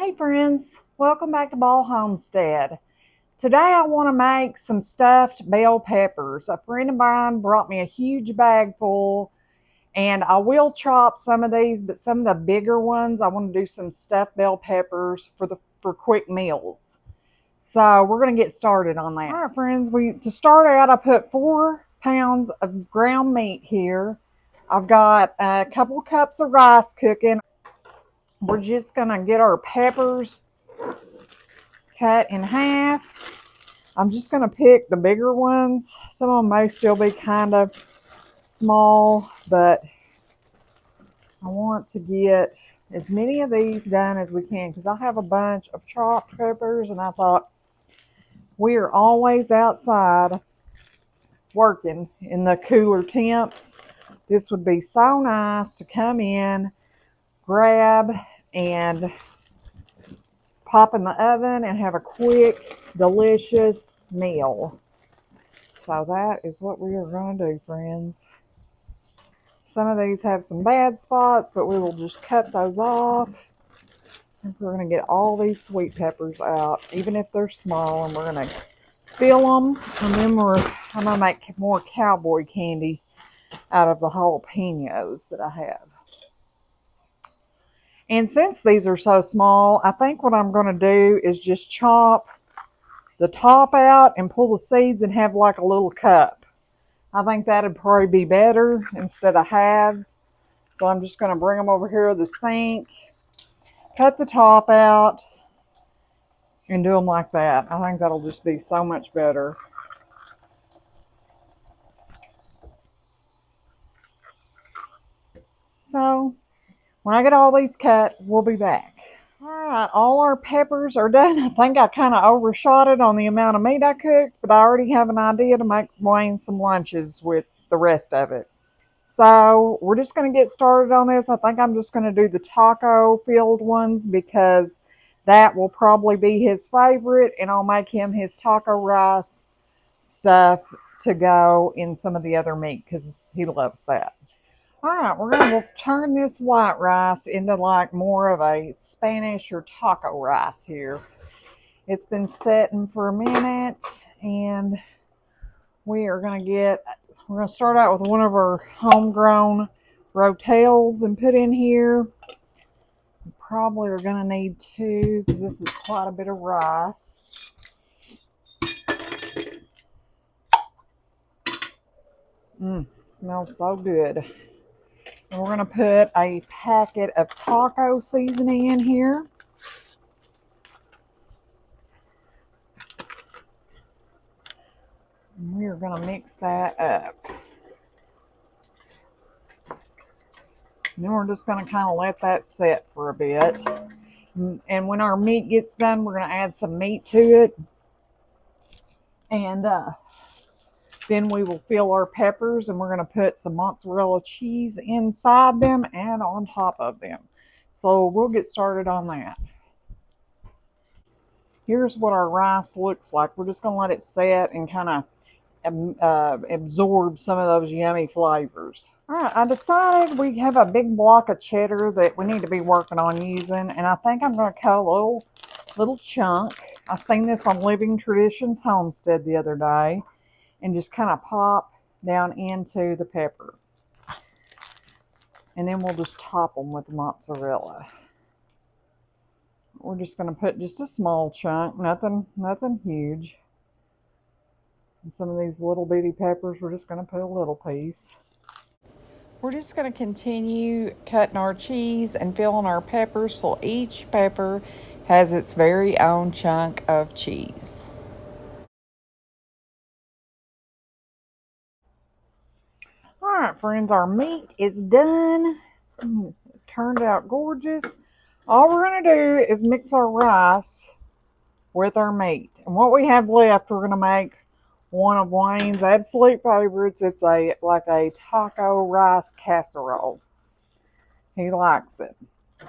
Hey friends, welcome back to Ball Homestead. Today I want to make some stuffed bell peppers. A friend of mine brought me a huge bag full, and I will chop some of these, but some of the bigger ones I want to do some stuffed bell peppers for quick meals. So we're going to get started on that. All right friends, to start out I put 4 pounds of ground meat here. I've got a couple cups of rice cooking. We're just going to get our peppers cut in half. I'm just going to pick the bigger ones. Some of them may still be kind of small, but I want to get as many of these done as we can because I have a bunch of chopped peppers, and I thought we are always outside working in the cooler temps. This would be so nice to come in, grab, and pop in the oven and have a quick, delicious meal. So that is what we are going to do, friends. Some of these have some bad spots, but we will just cut those off. And we're going to get all these sweet peppers out, even if they're small, and we're going to fill them. And then I'm going to make more cowboy candy out of the jalapenos that I have. And since these are so small, I think what I'm going to do is just chop the top out and pull the seeds and have like a little cup. I think that'd probably be better instead of halves. So I'm just going to bring them over here to the sink, cut the top out, and do them like that. I think that'll just be so much better. So when I get all these cut, we'll be back. Alright, all our peppers are done. I think I kind of overshot it on the amount of meat I cooked, but I already have an idea to make Wayne some lunches with the rest of it. So we're just going to get started on this. I think I'm just going to do the taco filled ones because that will probably be his favorite, and I'll make him his taco rice stuff to go in some of the other meat because he loves that. Alright, we're going to turn this white rice into like more of a Spanish or taco rice here. It's been setting for a minute, and we're going to start out with one of our homegrown rotels and put in here. We probably are going to need 2 because this is quite a bit of rice. Smells so good. And we're going to put a packet of taco seasoning in here. And we are going to mix that up. And then we're just going to kind of let that set for a bit. And when our meat gets done, we're going to add some meat to it. And then we will fill our peppers, and we're going to put some mozzarella cheese inside them and on top of them. So we'll get started on that. Here's what our rice looks like. We're just going to let it set and kind of absorb some of those yummy flavors. All right, I decided we have a big block of cheddar that we need to be working on using, and I think I'm going to cut a little chunk. I seen this on Living Traditions Homestead the other day, and just kind of pop down into the pepper. And then we'll just top them with mozzarella. We're just going to put just a small chunk, nothing huge. And some of these little bitty peppers, we're just going to put a little piece. We're just going to continue cutting our cheese and filling our peppers so each pepper has its very own chunk of cheese. Alright friends, our meat is done. It turned out gorgeous. All we're going to do is mix our rice with our meat. And what we have left, we're going to make one of Wayne's absolute favorites. It's like a taco rice casserole. He likes it.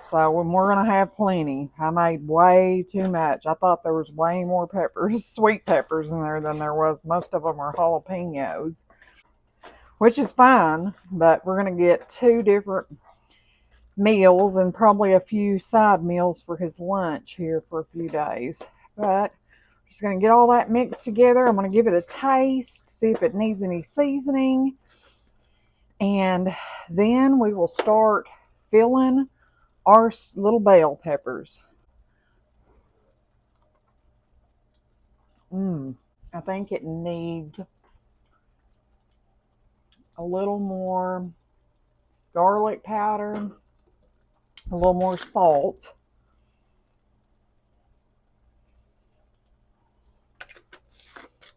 So we're going to have plenty. I made way too much. I thought there was way more peppers, sweet peppers in there than there was. Most of them are jalapenos, which is fine, but we're going to get 2 different meals and probably a few side meals for his lunch here for a few days. But I'm just going to get all that mixed together. I'm going to give it a taste, see if it needs any seasoning. And then we will start filling our little bell peppers. I think it needs a little more garlic powder, a little more salt.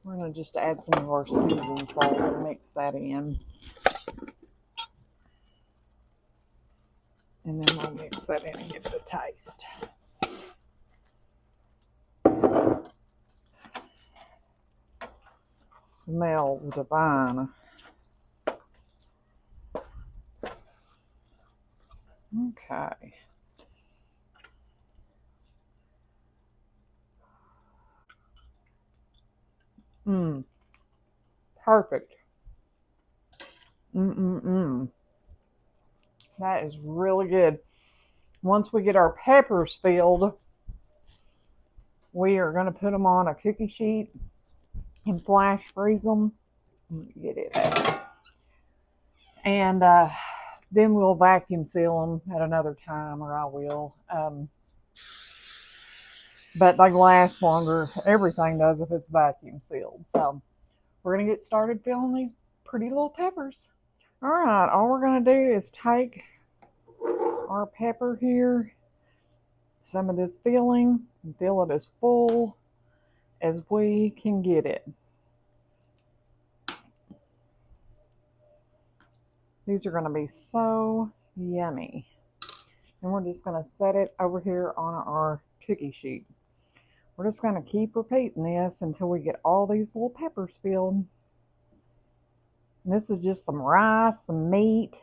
We're going to just add some of our seasoned salt and mix that in. And then we'll mix that in and give it a taste. Smells divine. Okay. Perfect. That is really good. Once we get our peppers filled, we are going to put them on a cookie sheet and flash freeze them. Get it out. And then we'll vacuum seal them at another time, or I will. But they last longer. Everything does if it's vacuum sealed. So we're going to get started filling these pretty little peppers. All right, all we're going to do is take our pepper here, some of this filling, and fill it as full as we can get it. These are going to be so yummy. And we're just going to set it over here on our cookie sheet. We're just going to keep repeating this until we get all these little peppers filled. And this is just some rice, some meat,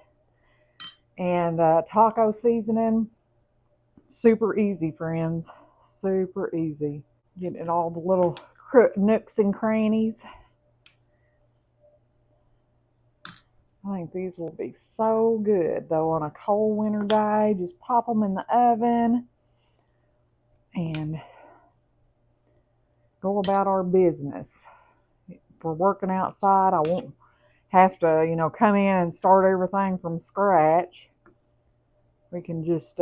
and taco seasoning. Super easy, friends. Super easy. Getting all the little nooks and crannies. I think these will be so good, though, on a cold winter day. Just pop them in the oven and go about our business. If we're working outside, I won't have to, come in and start everything from scratch. We can just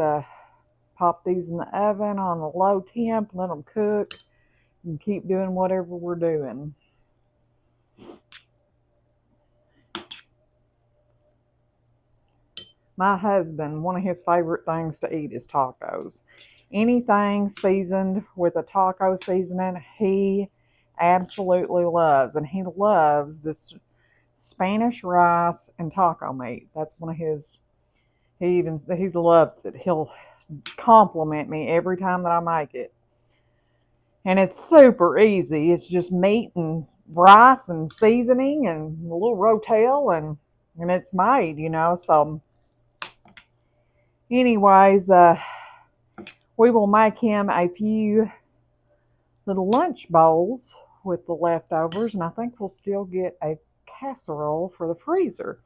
pop these in the oven on a low temp, let them cook, and keep doing whatever we're doing. My husband, one of his favorite things to eat is tacos. Anything seasoned with a taco seasoning, he absolutely loves. And he loves this Spanish rice and taco meat. That's one of his, he loves it. He'll compliment me every time that I make it. And it's super easy. It's just meat and rice and seasoning and a little rotel and it's made, so anyways, we will make him a few little lunch bowls with the leftovers, and I think we'll still get a casserole for the freezer.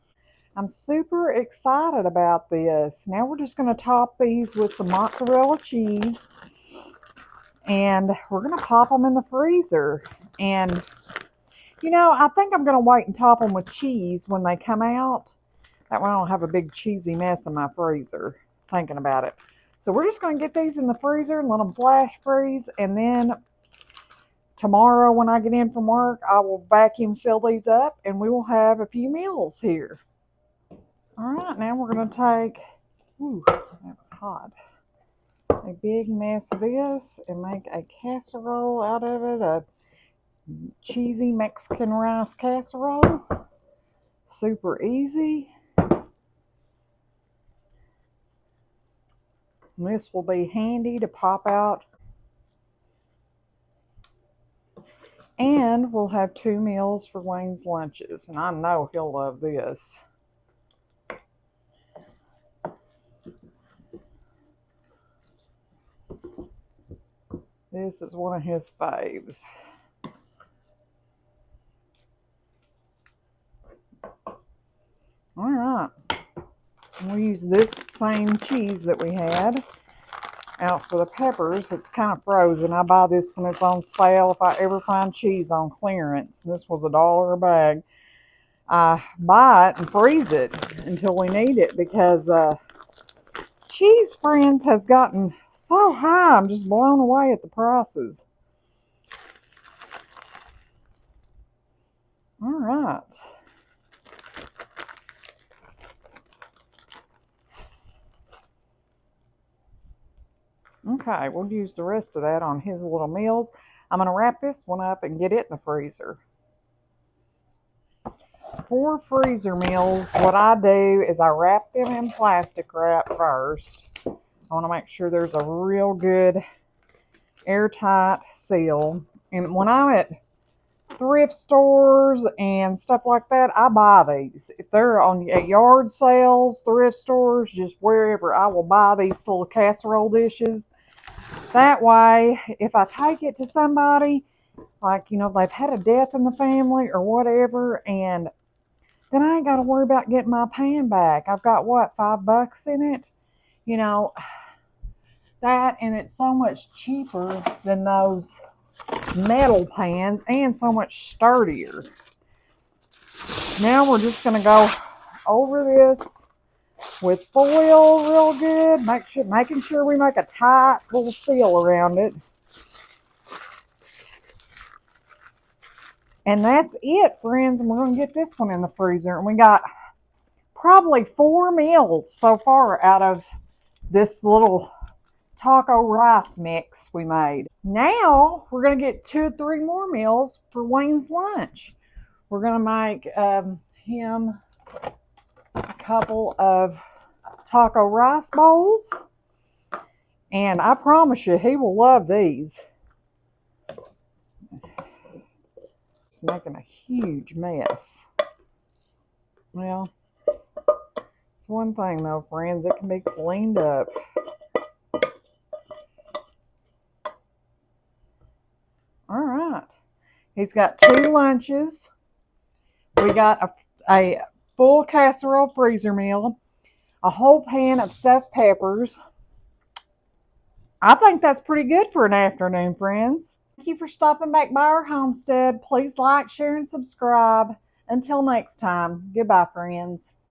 I'm super excited about this. Now we're just going to top these with some mozzarella cheese, and we're going to pop them in the freezer. And, I think I'm going to wait and top them with cheese when they come out. That way I don't have a big cheesy mess in my freezer, thinking about it. So we're just going to get these in the freezer and let them flash freeze. And then tomorrow when I get in from work, I will vacuum seal these up and we will have a few meals here. All right, now we're going to take, that was hot, a big mess of this and make a casserole out of it, a cheesy Mexican rice casserole. Super easy. And this will be handy to pop out. And we'll have 2 meals for Wayne's lunches. And I know he'll love this. This is one of his faves. All right. We'll use use this same cheese that we had out for the peppers. It's kind of frozen. I buy this when it's on sale if I ever find cheese on clearance. This was $1 a bag. I buy it and freeze it until we need it because cheese, friends, has gotten so high. I'm just blown away at the prices. All right. Okay, we'll use the rest of that on his little meals. I'm going to wrap this one up and get it in the freezer. For freezer meals, what I do is I wrap them in plastic wrap first. I want to make sure there's a real good airtight seal. And when I'm at thrift stores and stuff like that, I buy these. If they're at yard sales, thrift stores, just wherever, I will buy these full of casserole dishes. That way, if I take it to somebody, like, they've had a death in the family or whatever, and then I ain't got to worry about getting my pan back. I've got, what, $5 in it? That, and it's so much cheaper than those metal pans and so much sturdier. Now we're just going to go over this with foil real good, making sure we make a tight little seal around it. And that's it, friends. And we're going to get this one in the freezer. And we got probably 4 meals so far out of this little taco rice mix we made. Now we're going to get 2 or 3 more meals for Wayne's lunch. We're going to make him a couple of taco rice bowls. And I promise you, he will love these. It's making a huge mess. Well, it's one thing though, friends, it can be cleaned up. All right. He's got 2 lunches. We got a full casserole freezer meal, a whole pan of stuffed peppers. I think that's pretty good for an afternoon, friends. Thank you for stopping back by our homestead. Please like, share, and subscribe. Until next time, goodbye, friends.